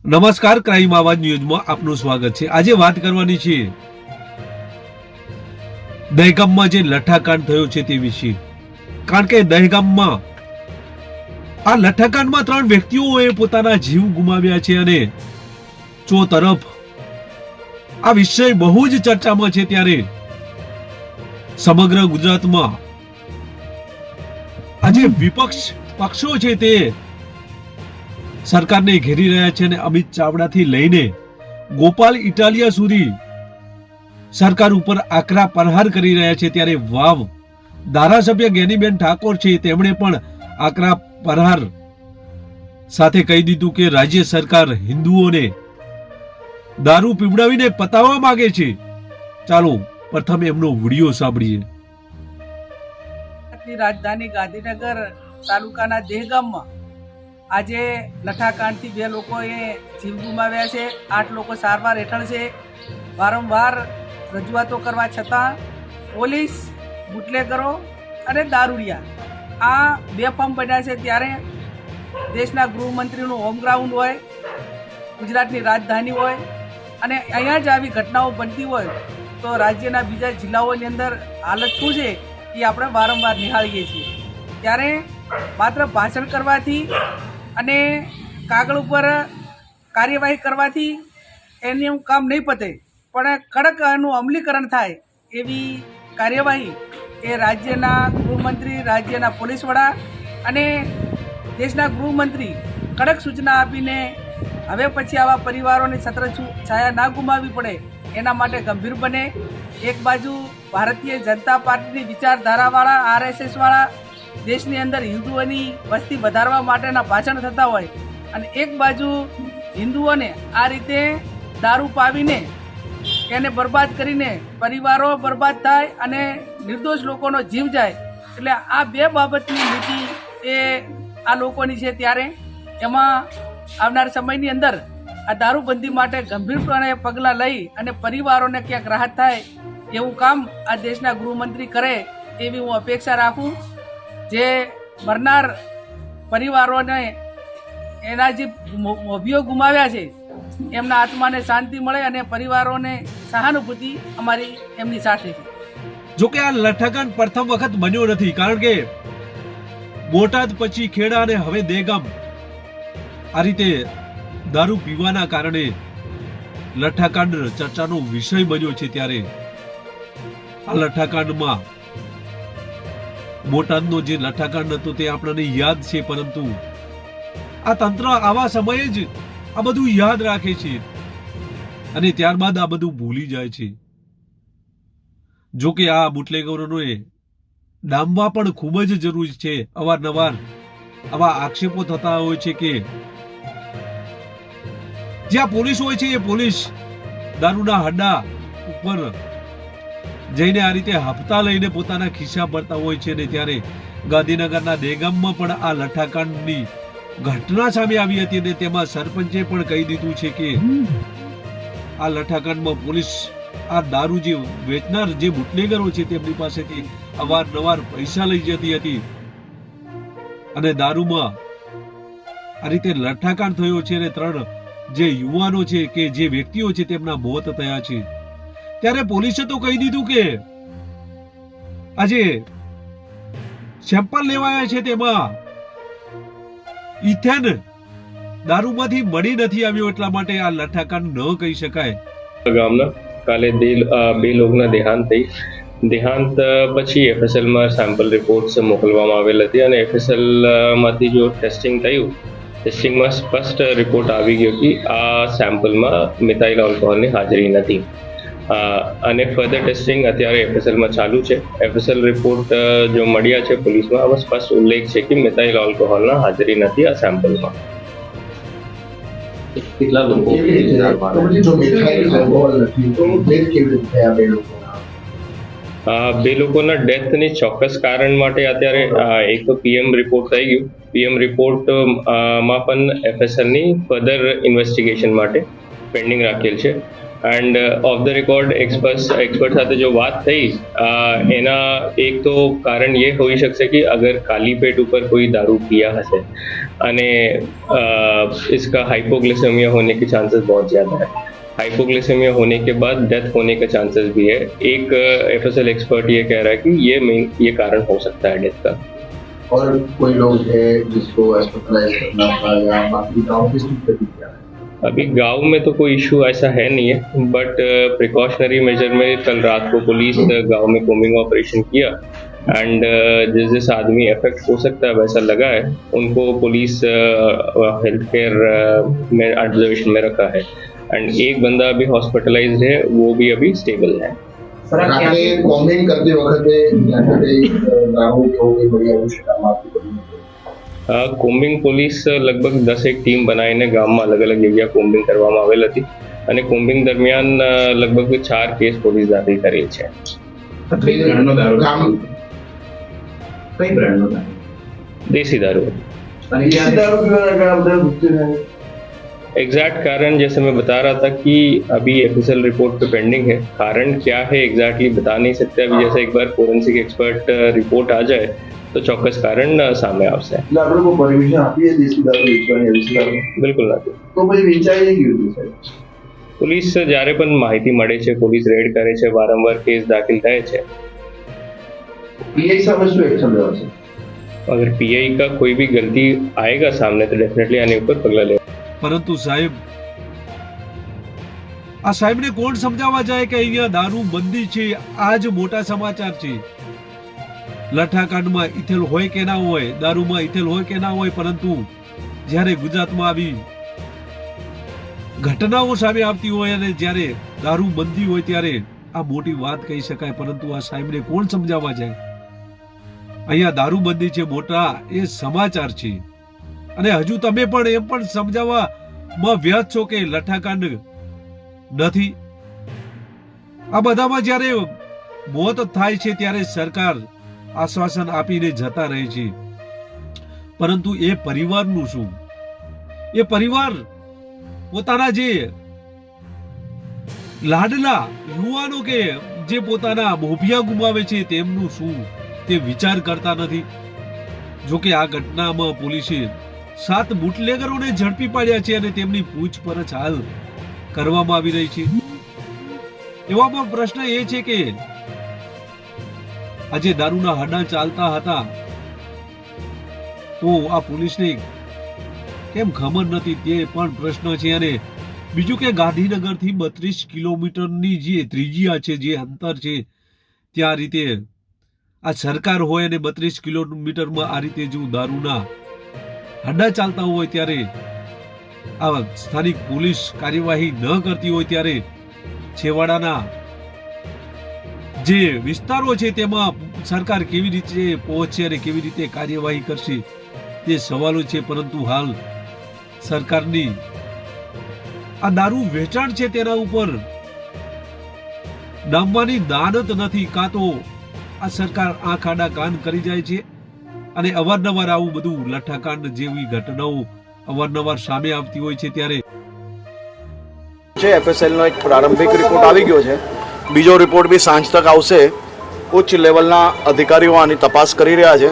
નમસ્કાર, ક્રાઇમ આવાજ ન્યૂઝમાં આપનું સ્વાગત છે। આજે વાત કરવાની છે દહેગામમાં જે લઠ્ઠાકાંડ થયો છે તે વિશે। કારણ કે દહેગામમાં આ લઠ્ઠાકાંડમાં 3 વ્યક્તિઓએ પોતાના જીવ ગુમાવ્યા છે અને ચો તરફ આ વિષય બહુ જ ચર્ચામાં છે। ત્યારે સમગ્ર ગુજરાતમાં આજે વિપક્ષ પક્ષો છે તે સરકારને ઘેરી રહ્યા છે અને અમિત ચાવડાથી લઈને ગોપાલ ઇટાલિયા સુધી સરકાર ઉપર આકરા પ્રહાર કરી રહ્યા છે। ત્યારે વાવ ધારાસભ્ય જ્ઞાનીબેન ઠાકોર છે તેમણે પણ આકરા પ્રહાર સાથે કહી દીધું કે રાજ્ય સરકાર હિન્દુઓને દારૂ પીવડાવીને પતાવવા માંગે છે। ચાલો પ્રથમ એમનો વિડીયો સાંભળીએ। રાજધાની ગાંધીનગર તાલુકાના દહેગામમાં આજે લઠ્ઠાકાંડથી 2 લોકોએ જીવ ગુમાવ્યા છે। 8 લોકો સારવાર હેઠળ છે। વારંવાર રજૂઆતો કરવા છતાં પોલીસ, બુટલેગરો અને દારૂડિયા આ બેફામ બન્યા છે। ત્યારે દેશના ગૃહમંત્રીનું હોમ ગ્રાઉન્ડ હોય, ગુજરાતની રાજધાની હોય અને અહીંયા જ આવી ઘટનાઓ બનતી હોય તો રાજ્યના બીજા જિલ્લાઓની અંદર હાલત શું છે એ આપણે વારંવાર નિહાળીએ છીએ। ત્યારે માત્ર ભાષણ કરવાથી અને કાગળ ઉપર કાર્યવાહી કરવાથી એનું કામ નહીં પતે, પણ કડક એનું અમલીકરણ થાય એવી કાર્યવાહી એ રાજ્યના ગૃહમંત્રી, રાજ્યના પોલીસ વડા અને દેશના ગૃહમંત્રી કડક સૂચના આપીને હવે પછી આવા પરિવારોની છત્ર છાયા ના ગુમાવવી પડે એના માટે ગંભીર બને। એક બાજુ ભારતીય જનતા પાર્ટીની વિચારધારાવાળા RSSવાળા દેશની અંદર હિન્દુઓની વસ્તી વધારવા માટેના ભાષણ થતા હોય અને એક બાજુ હિન્દુઓને આ રીતે દારૂ પાવીને એને બરબાદ કરીને પરિવારો બરબાદ થાય અને નિર્દોષ લોકોનો જીવ જાય। એટલે આ 2 બાબતની નીતિ એ આ લોકોની છે। ત્યારે એમાં આવનાર સમયની અંદર આ દારૂબંધી માટે ગંભીરપણે પગલાં લઈ અને પરિવારોને ક્યાંક રાહત થાય એવું કામ આ દેશના ગૃહમંત્રી કરે એવી હું અપેક્ષા રાખું। જે મરનાર પરિવારોને એના જે મોભીઓ ગુમાવ્યા છે એમના આત્માને શાંતિ મળે અને પરિવારોને સહાનુભૂતિ અમારી એમની સાથે છે। જો કે આ લઠ્ઠાકાંડ પ્રથમ વખત બન્યો નથી, કારણ કે બોટાદ પછી ખેડા અને હવે દહેગામ આ રીતે દારૂ પીવાના કારણે લઠ્ઠાકાંડ ચર્ચાનો વિષય બન્યો છે। ત્યારે આ લઠ્ઠાકાંડમાં બોટાદનો જે લઠ્ઠાકાંડ હતો તે આપણને યાદ છે, પરંતુ આ તંત્ર આવા સમયે જ આ બધું યાદ રાખે છે અને ત્યારબાદ આ બધું ભૂલી જાય છે। જો કે આ બુટલેગરોને ડામવા પણ ખૂબ જ જરૂરી છે। અવારનવાર આવા આક્ષેપો થતા હોય છે કે જ્યાં પોલીસ હોય છે એ પોલીસ દારૂના હડ્ડા ઉપર જઈને આ રીતે હપ્તા લઈને પોતાના ખિસ્સા ભરતા હોય છે। અને ત્યારે ગાંધીનગરના દહેગામમાં પણ આ લઠ્ઠાકાંડની ઘટના સામે આવી હતી અને તેમાં સરપંચે પણ કહી દીધું છે કે આ લઠ્ઠાકાંડમાં પોલીસ આ દારૂ જે વેચનાર જે બુટલેગરો છે તેમની પાસેથી અવારનવાર પૈસા લઈ જતી હતી અને દારૂમાં આ રીતે લઠ્ઠાકાંડ થયો છે અને 3 જે યુવાનો છે કે જે વ્યક્તિઓ છે તેમના મોત થયા છે। ત્યારે પોલીસે તો કહી દીધું કે આજે સેમ્પલ લેવાયા છે તેમાં ઇથેન દારૂમાંથી મળી નથી આવ્યો, એટલા માટે આ લઠ્ઠાકાંડ ન કહી શકાય। ગામના કાલે 2 લોકોના દેહાંત પછી FSLમાં સેમ્પલ રિપોર્ટ્સ મોકલવામાં આવેલ હતી અને FSLમાંથી જો ટેસ્ટિંગમાં સ્પષ્ટ રિપોર્ટ આવી ગયો કે આ સેમ્પલમાં મિથાઇલ આલ્કોહોલની હાજરી નથી અને ફર્ધર ટેસ્ટિંગ અત્યારે FSLમાં ચાલુ છે। FSL રિપોર્ટ જો મળ્યા છે પોલીસમાં, આમાં સ્પષ્ટ ઉલ્લેખ છે કે મિથાઇલ આલ્કોહોલના હાજરી નથી આ સેમ્પલમાં। કેટલા લોકો બે લોકોના ડેથની ચોક્કસ કારણ માટે અત્યારે એક તો PM રિપોર્ટ થઈ ગયું। PM રિપોર્ટમાં પણ FSLની ફર્ધર ઇન્વેસ્ટિગેશન માટે પેન્ડિંગ રાખેલ છે। End of the record expert સાથે જો વાત થઈ એના એક તો કારણ ये હોઈ શકશે कि अगर खाली पेट ऊपर कोई दारू पिया हसे અને इसका हाइपोग्लिसेमिया होने के चांसेस बहुत ज़्यादा है। हाइपोग्लिसेमिया होने के बाद डेथ होने का चांसेस भी है। एक एफएसएल एक्सपर्ट ये कह रहा है कि ये कारण हो सकता है डेथ का। और कोई लोग है जिसको हॉस्पिटलाइज करना था या बाकी गाँव की स्थिति क्या है? अभी गांव में तो कोई इशू ऐसा है नहीं है, बट प्रिकॉशनरी मेजर में कल रात को पुलिस गांव में कोमिंग ऑपरेशन किया एंड जिस आदमी अफेक्ट हो सकता है वैसा लगा है उनको पुलिस हेल्थ केयर में ऑब्जर्वेशन में रखा है एंड एक बंदा अभी हॉस्पिटलाइज्ड है, वो भी अभी स्टेबल है। रात्रे कॉम्बिंग करते वक्त गाँव के हो गई बढ़िया मुश्किल आपकी पड़ी કોમ્બિંગ પોલીસ લગભગ 10 ટીમ બનાવીને ગામમાં અલગ અલગ જગ્યા કોમ્બિંગ કરવામાં આવેલ હતી અને કોમ્બિંગ દરમિયાન લગભગ 4 કેસ પોલીસ દાખલ કરેલ છે। कई ब्रांडों दारू દેશી દારૂ एग्जैक्ट कारण जैसे मैं बता रहा था कि अभी एफएसएल रिपोर्ट पे पेंडिंग है। कारण क्या है एग्जैक्टली बता नहीं सकते अभी, जैसे एक बार फोरेंसिक एक्सपर्ट रिपोर्ट आ जाए तो ચોક્કસ કારણ સામે આવશે। આપણે કોઈ પરમિશન આપી છે દેશી દારૂ વેચવાની દેશી દારૂ બિલકુલ નથી। તો પછી વેચાઈ નહીં ગયું સાહેબ? પોલીસ જ્યારે પણ માહિતી મળે છે પોલીસ રેડ કરે છે, વારંવાર કેસ દાખલ થાય છે। પીઆઈ સામે શું એક્શન લેવાશે? अगर पीआई का कोई भी गलती आएगा सामने तो डेफिनेटली आने ऊपर पगला ले। પરંતુ સાહેબ આ સાહેબને કોણ સમજાવવા જાય કે અહીંયા દારૂ બંધી છે? આ જ મોટા સમાચાર છે। લઠ્ઠાકાંડમાં ઇથેલ હોય કે ના હોય, દારૂમાં ઇથેલ હોય કે ના હોય, પરંતુ જ્યારે ગુજરાતમાં આવી ઘટનાઓ સામે આવતી હોય અને જ્યારે દારૂ બંધી હોય ત્યારે આ મોટી વાત કહી શકાય, પરંતુ આ સાહેબને કોણ સમજાવવા જાય? અહીંયા દારૂ બંધી છે મોટા એ સમાચાર છે અને હજુ તમે પણ એમ પણ સમજાવવામાં વ્યસ્ત છો કે લઠ્ઠાકાંડ નથી। આ બધામાં જ્યારે મોત થાય છે ત્યારે સરકાર આશ્વાસન આપીને જતા રહે છે, પરંતુ એ પરિવારનું શું? એ પરિવાર પોતાના જે લાડલા યુવાનો કે જે પોતાના મોભિયા ગુમાવે છે તેમનું શું તે વિચાર કરતા નથી। જો કે આ ઘટનામાં પોલીસે 7 બુટલેગરોને ઝડપી પાડ્યા છે અને તેમની પૂછપરછ હાલ કરવામાં આવી રહી છે। એવામાં પ્રશ્ન એ છે કે આજે દારૂના હડા ચાલતા હતા તો આ પોલીસને કેમ ખબર નથી તે પણ પ્રશ્ન છે। અને બીજું કે ગાંધીનગરથી 32 કિલોમીટરની જે ત્રિજ્યા છે, જે અંતર છે, ત્યાં રીતે આ સરકાર હોય અને 32 કિલોમીટરમાં આ રીતે જો દારૂના હડા ચાલતા હોય ત્યારે આ સ્થાનિક પોલીસ કાર્યવાહી ન કરતી હોય ત્યારે છેવાડાના જે વિસ્તારો છે તેમાં સરકાર કેવી રીતે પહોંચશે અને કેવી રીતે કાર્યવાહી કરશે તે સવાલો છે। પરંતુ હાલ સરકારની આ દારૂ વેચાણ છે તેના ઉપર નામવાની દાનત નથી, કાં તો આ સરકાર આંખ આડા કાન કરી જાય છે અને અવારનવાર આવું બધું લઠ્ઠાકાંડ જેવી ઘટનાઓ અવારનવાર સામે આવતી હોય છે। ત્યારે એફએસએલ નો એક પ્રારંભિક રિપોર્ટ આવી ગયો છે, બીજો રિપોર્ટ બી સાંજ તક આવશે। ઉચ્ચ લેવલના અધિકારીઓ આની તપાસ કરી રહ્યા છે।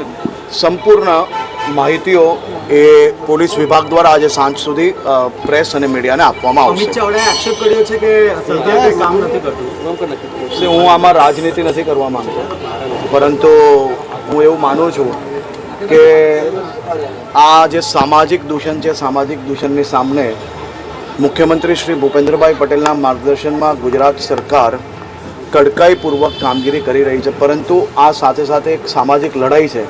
સંપૂર્ણ માહિતીઓ એ પોલીસ વિભાગ દ્વારા આજે સાંજ સુધી પ્રેસ અને મીડિયાને આપવામાં આવશે। અમિત ચાવડાએ આક્ષેપ કર્યો છે કે સરકાર કામ નથી કરતું। હું આમાં રાજનીતિ નથી કરવા માંગતો, પરંતુ હું એવું માનું છું કે આ જે સામાજિક દૂષણ છે, સામાજિક દૂષણની સામે મુખ્યમંત્રી શ્રી ભૂપેન્દ્રભાઈ પટેલના માર્ગદર્શનમાં ગુજરાત સરકાર કડકાઈપૂર્વક કામગીરી કરી રહી છે, પરંતુ આ સાથે સાથે એક સામાજિક લડાઈ છે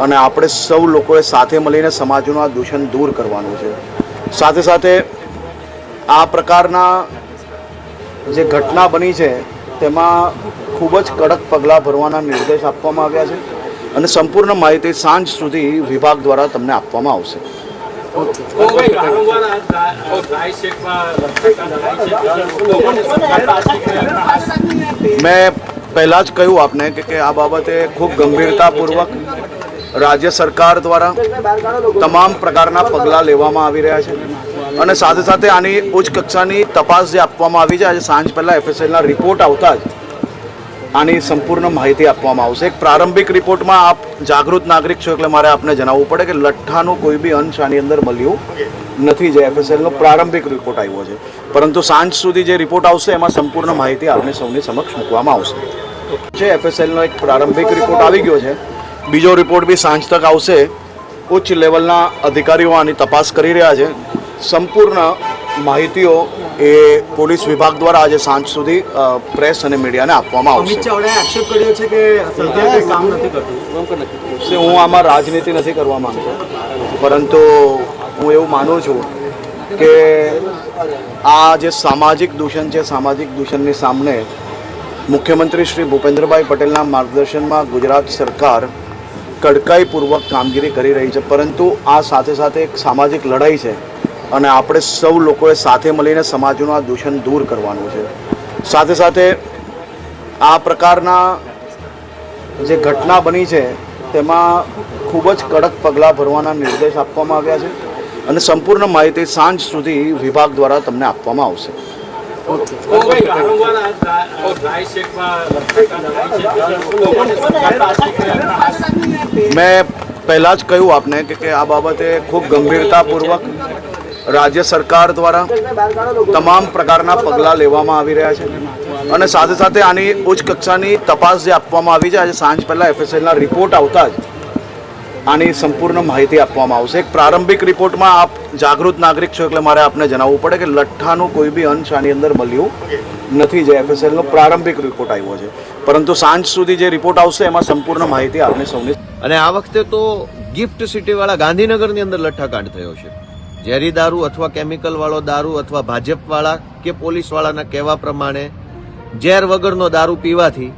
અને આપણે સૌ લોકોએ સાથે મળીને સમાજનું આ દૂષણ દૂર કરવાનું છે। સાથે સાથે આ પ્રકારના જે ઘટના બની છે તેમાં ખૂબ જ કડક પગલાં ભરવાના નિર્દેશ આપવામાં આવ્યા છે અને સંપૂર્ણ માહિતી સાંજ સુધી વિભાગ દ્વારા તમને આપવામાં આવશે। મેં પહેલાં જ કહ્યું આપને કે આ બાબતે ખૂબ ગંભીરતાપૂર્વક રાજ્ય સરકાર દ્વારા તમામ પ્રકારના પગલાં લેવામાં આવી રહ્યા છે। અને સાથે સાથે આની ઉચ્ચ કક્ષાની તપાસ જે આપવામાં આવી છે, આજે સાંજ પહેલાં FSLના રિપોર્ટ આવતા જ આની સંપૂર્ણ માહિતી આપવામાં આવશે. એક પ્રારંભિક રિપોર્ટમાં આપ જાગૃત નાગરિક છો એટલે મારે આપને જણાવવું પડે કે લઠ્ઠાનું કોઈ બી અંશ આની અંદર મળ્યું નથી. જે FSLનો પ્રારંભિક રિપોર્ટ આવ્યો છે, પરંતુ સાંજ સુધી જે રિપોર્ટ આવશે એમાં સંપૂર્ણ માહિતી આપને સૌની સમક્ષ મૂકવામાં આવશે. FSLનો એક પ્રારંભિક રિપોર્ટ આવી ગયો છે, બીજો રિપોર્ટ બી સાંજ તક આવશે. ઉચ્ચ લેવલના અધિકારીઓ આની તપાસ કરી રહ્યા છે. સંપૂર્ણ માહિતીઓ એ પોલીસ વિભાગ દ્વારા આજે સાંજ સુધી પ્રેસ અને મીડિયાને આપવામાં અમિત આવશે. ચાવડાએ આક્ષેપ કર્યો છે કે સરકાર કંઈ કામ નથી કરતું. હું આમાં રાજનીતિ નથી કરવા માંગતો, પરંતુ હું એવું માનું છું કે આ જે સામાજિક દૂષણ છે, સામાજિક દૂષણની સામે મુખ્યમંત્રી શ્રી ભૂપેન્દ્રભાઈ પટેલના માર્ગદર્શનમાં ગુજરાત સરકાર કડકાઈપૂર્વક કામગીરી કરી રહી છે. પરંતુ આ સાથે સાથે એક સામાજિક લડાઈ છે અને આપણે સૌ લોકોએ સાથે મળીને સમાજનું આ દૂષણ દૂર કરવાનું છે. સાથે સાથે આ પ્રકારના જે ઘટના બની છે તેમાં ખૂબ જ કડક પગલાં ભરવાના નિર્દેશ આપવામાં આવ્યા છે અને સંપૂર્ણ માહિતી સાંજ સુધી વિભાગ દ્વારા તમને આપવામાં આવશે. મેં પહેલાં જ કહ્યું આપને કે આ બાબતે ખૂબ ગંભીરતાપૂર્વક રાજ્ય સરકાર દ્વારા તમામ પ્રકારના પગલાં લેવામાં આવી રહ્યા છે અને સાથે સાથે આની ઉચ્ચ કક્ષાની તપાસ જે આપવામાં આવી છે, આજે સાંજ પહેલાં FSLના રિપોર્ટ આવતા જ આની સંપૂર્ણ માહિતી આપવામાં આવશે. એક પ્રારંભિક રિપોર્ટમાં આપ જાગૃત નાગરિક છો એટલે મારે આપને જણાવવું પડે કે લઠ્ઠાનું કોઈ બી અંશ આની અંદર મળ્યું નથી. જે FSLનો પ્રારંભિક રિપોર્ટ આવ્યો છે, પરંતુ સાંજ સુધી જે રિપોર્ટ આવશે એમાં સંપૂર્ણ માહિતી આપને સૌની. અને આ વખતે તો ગિફ્ટ સિટીવાળા ગાંધીનગરની અંદર લઠ્ઠાકાંડ થયો છે. ઝેરી દારૂ અથવા કેમિકલ વાળો દારૂ અથવા ભાજપવાળા કે પોલીસવાળાના કહેવા પ્રમાણે ઝેર વગરનો દારૂ પીવાથી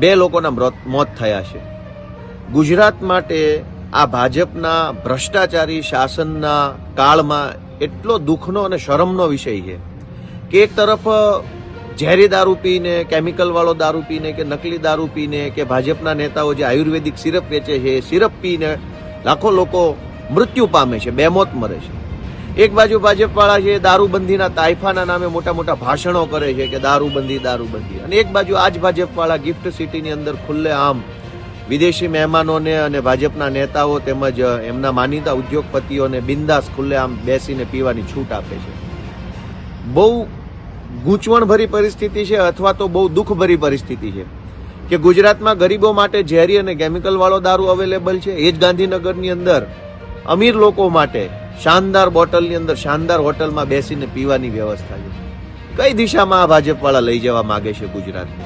2 લોકોના મોત થયા છે. ગુજરાત માટે આ ભાજપના ભ્રષ્ટાચારી શાસનના કાળમાં એટલો દુઃખનો અને શરમનો વિષય છે કે એક તરફ ઝેરી દારૂ પીને, કેમિકલ વાળો દારૂ પીને કે નકલી દારૂ પીને કે ભાજપના નેતાઓ જે આયુર્વેદિક સિરપ વેચે છે એ સિરપ પીને લાખો લોકો મૃત્યુ પામે છે, બેમોત મરે છે. એક બાજુ ભાજપવાળા છે દારૂબંધીના તાઇફાના નામે મોટા મોટા ભાષણો કરે છે કે દારૂબંધી દારૂબંધી, અને એક બાજુ આ જ ભાજપવાળા ગિફ્ટ સિટીની અંદર ખુલ્લે આમ વિદેશી મહેમાનોને અને ભાજપના નેતાઓ તેમજ એમના માનીતા ઉદ્યોગપતિઓને બિંદાસ ખુલ્લે આમ બેસીને પીવાની છૂટ આપે છે. બહુ ગૂંચવણભરી પરિસ્થિતિ છે અથવા તો બહુ દુઃખભરી પરિસ્થિતિ છે કે ગુજરાતમાં ગરીબો માટે ઝેરી અને કેમિકલ વાળો દારૂ અવેલેબલ છે. એ જ ગાંધીનગરની અંદર અમીર લોકો માટે શાનદાર બોટલની અંદર શાનદાર હોટલમાં બેસીને પીવાની વ્યવસ્થા છે. કઈ દિશામાં આ ભાજપવાળા લઈ જવા માંગે છે ગુજરાતને?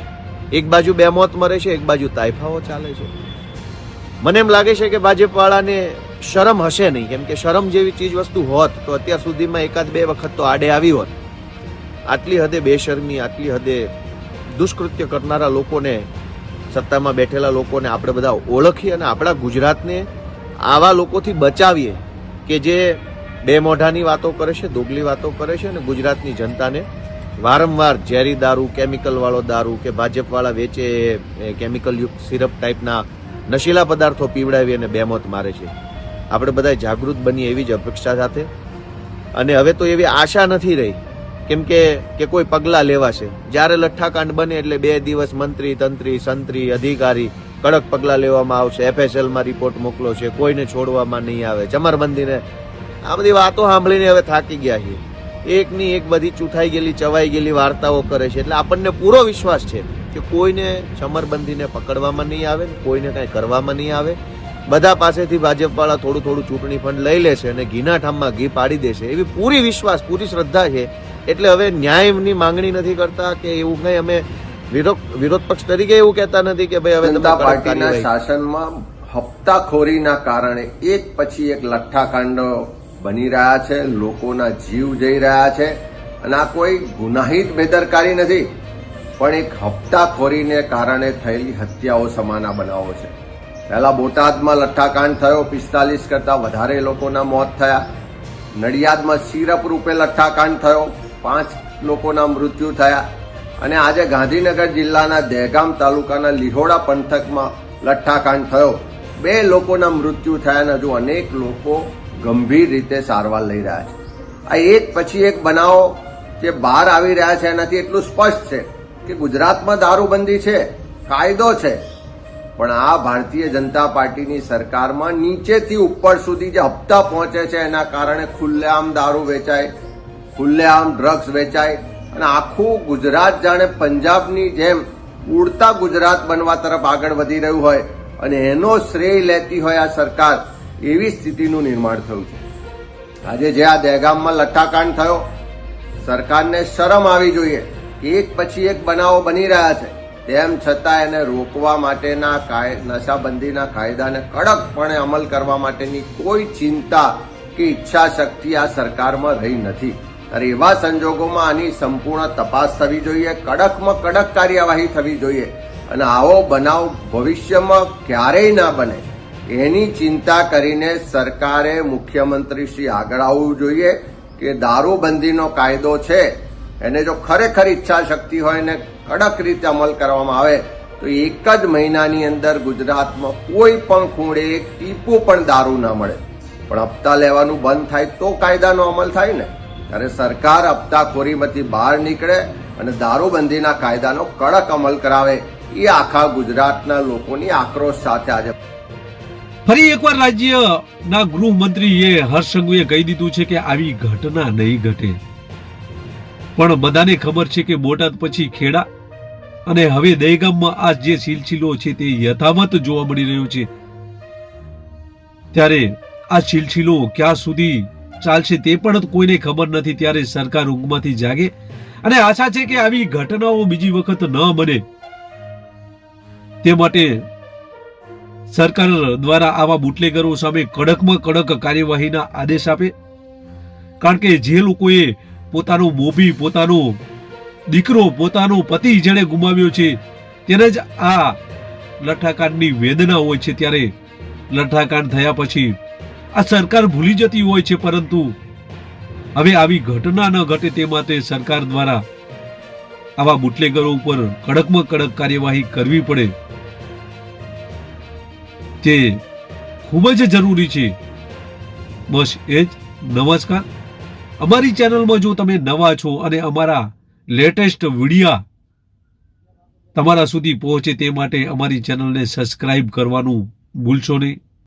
એક બાજુ બેમોત મરે છે, એક બાજુ તાઇફાઓ ચાલે છે. મને એમ લાગે છે કે ભાજપવાળાને શરમ હશે નહીં, કેમ કે શરમ જેવી ચીજ વસ્તુ હોત તો અત્યાર સુધીમાં 1-2 વખત તો આડે આવી હોત. આટલી હદે બેશરમી, આટલી હદે દુષ્કૃત્ય કરનારા લોકોને, સત્તામાં બેઠેલા લોકોને આપણે બધા ઓળખી અને આપણા ગુજરાતને આવા લોકોથી બચાવીએ કે જે બે મોઢાની વાતો કરે છે, દોગલી વાતો કરે છે અને ગુજરાતની જનતાને વારંવાર ઝેરી દારૂ, કેમિકલ વાળો દારૂ કે ભાજપવાળા વેચે કેમિકલ યુક્ત સિરપ ટાઈપના નશીલા પદાર્થો પીવડાવી અને બેમોત મારે છે. આપણે બધા જાગૃત બનીએ એવી જ અપેક્ષા સાથે, અને હવે તો એવી આશા નથી રહી કેમ કે કોઈ પગલાં લેવાશે. જ્યારે લઠ્ઠાકાંડ બને એટલે 2 દિવસ મંત્રી, તંત્રી, સંત્રી, અધિકારી કડક પગલાં લેવામાં આવશે, FSLમાં રિપોર્ટ મોકલો છે, કોઈને છોડવામાં નહીં આવે, ચમરબંધીને. આ બધી વાતો સાંભળીને હવે થાકી ગયા છીએ. એકની એક બધી ચૂથાઈ ગયેલી, ચવાઈ ગયેલી વાર્તાઓ કરે છે. એટલે આપણને પૂરો વિશ્વાસ છે કે કોઈને ચમરબંધીને પકડવામાં નહીં આવે, કોઈને કાંઈ કરવામાં નહીં આવે. બધા પાસેથી ભાજપવાળા થોડું થોડું ચૂંટણી ફંડ લઈ લેશે અને ઘીના ઠામમાં ઘી પાડી દેશે એવી પૂરી વિશ્વાસ, પૂરી શ્રદ્ધા છે. એટલે હવે ન્યાયની માંગણી નથી કરતા કે એવું કંઈ અમે વિરોધ પક્ષ તરીકે એવું કહેતા નથી કે ભાઈ હવે જનતા પાર્ટીના શાસનમાં હપ્તાખોરીના કારણે એક પછી એક લઠ્ઠાકાંડો બની રહ્યા છે, લોકોના જીવ જઈ રહ્યા છે. અને આ કોઈ ગુનાહિત બેદરકારી નથી, પણ એક હપ્તાખોરીને કારણે થયેલી હત્યાઓ સમાના બનાવો છે. પહેલા બોટાદમાં લઠ્ઠાકાંડ થયો, 45 કરતા વધારે લોકોના મોત થયા. નડિયાદમાં સિરપ રૂપે લઠ્ઠાકાંડ થયો, 5 લોકોના મૃત્યુ થયા. અને આજે ગાંધીનગર જિલ્લાના દહેગામ તાલુકાના લીહોડા પંથકમાં લઠ્ઠાકાંડ થયો, 2 લોકોના મૃત્યુ થયા અને હજુ અનેક લોકો ગંભીર રીતે સારવાર લઈ રહ્યા છે. આ એક પછી એક બનાવો જે બહાર આવી રહ્યા છે એનાથી એટલું સ્પષ્ટ છે કે ગુજરાતમાં દારૂબંધી છે, કાયદો છે, પણ આ ભારતીય જનતા પાર્ટીની સરકારમાં નીચેથી ઉપર સુધી જે હપ્તા પહોંચે છે એના કારણે ખુલ્લેઆમ દારૂ વેચાય, ખુલ્લેઆમ ડ્રગ્સ વેચાય અને આખું ગુજરાત જાણે પંજાબની જેમ ઉડતા ગુજરાત બનવા તરફ આગળ વધી રહ્યું હોય અને એનો શ્રેય લેતી હોય આ સરકાર, એવી સ્થિતિનું નિર્માણ થયું છે. આજે જે આ દહેગામમાં લઠ્ઠાકાંડ થયો, સરકારને શરમ આવી જોઈએ કે એક પછી એક બનાવો બની રહ્યા છે, તેમ છતાં એને રોકવા માટેના નશાબંધીના કાયદાને કડકપણે અમલ કરવા માટેની કોઈ ચિંતા કે ઈચ્છા શક્તિ આ સરકારમાં રહી નથી. ત્યારે એવા સંજોગોમાં આની સંપૂર્ણ તપાસ થવી જોઈએ, કડકમાં કડક કાર્યવાહી થવી જોઈએ અને આવો બનાવ ભવિષ્યમાં ક્યારેય ના બને એની ચિંતા કરીને સરકારે મુખ્યમંત્રી શ્રી આગળ આવવું જોઈએ કે દારૂબંધીનો કાયદો છે એને જો ખરેખર ઈચ્છા શક્તિ હોય ને કડક રીતે અમલ કરવામાં આવે તો એક જ મહિનાની અંદર ગુજરાતમાં કોઈ પણ ખૂણે એક ટીપું પણ દારૂ ના મળે. પણ હપ્તા લેવાનું બંધ થાય તો કાયદાનો અમલ થાય ને. ત્યારે સરકાર હપ્તાખોરીમાંથી બહાર નીકળે અને દારૂબંધીના કાયદાનો કડક અમલ કરાવે, એ આખા ગુજરાતના લોકોની આક્રોશ સાથે આજે ફરી એકવાર રાજ્યના ગૃહમંત્રીએ હર્ષ સંઘવીએ કહી દીધું છે કે આવી ઘટના નહીં ઘટે. પણ બધાને ખબર છે કે બોટાદ પછી ખેડા અને હવે દહેગામમાં આ જે સિલસિલો છે તે યથાવત જોવા મળી રહ્યો છે. ત્યારે આ સિલસિલો ક્યાં સુધી ચાલશે તે પણ કોઈને ખબર નથી. ત્યારે સરકાર ઊંઘમાંથી જાગે અને આશા છે કે આવી ઘટનાઓ બીજી વખત ન બને તે માટે સરકાર દ્વારા આવા બુટલેગરો સામે કડકમાં કડક કાર્યવાહીના આદેશ આપે. કારણ કે જે લોકોએ પોતાનો મોભી, પોતાનો દીકરો, પોતાનો પતિ જેણે ગુમાવ્યો છે તેને જ આ લઠ્ઠાકાંડની વેદના હોય છે. ત્યારે લઠ્ઠાકાંડ થયા પછી આ સરકાર ભૂલી જતી હોય છે, પરંતુ હવે આવી ઘટના ન ઘટે તે માટે સરકાર દ્વારા આવા બુટલેગરો ઉપર કડકમાં કડક કાર્યવાહી કરવી પડે તે ખૂબ જ જરૂરી છે. બસ એ જ. નમસ્કાર. અમારી ચેનલમાં જો તમે નવા છો અને અમારા લેટેસ્ટ વિડિયા તમારા સુધી પહોંચે તે માટે અમારી ચેનલને સબસ્ક્રાઇબ કરવાનું ભૂલશો નહીં.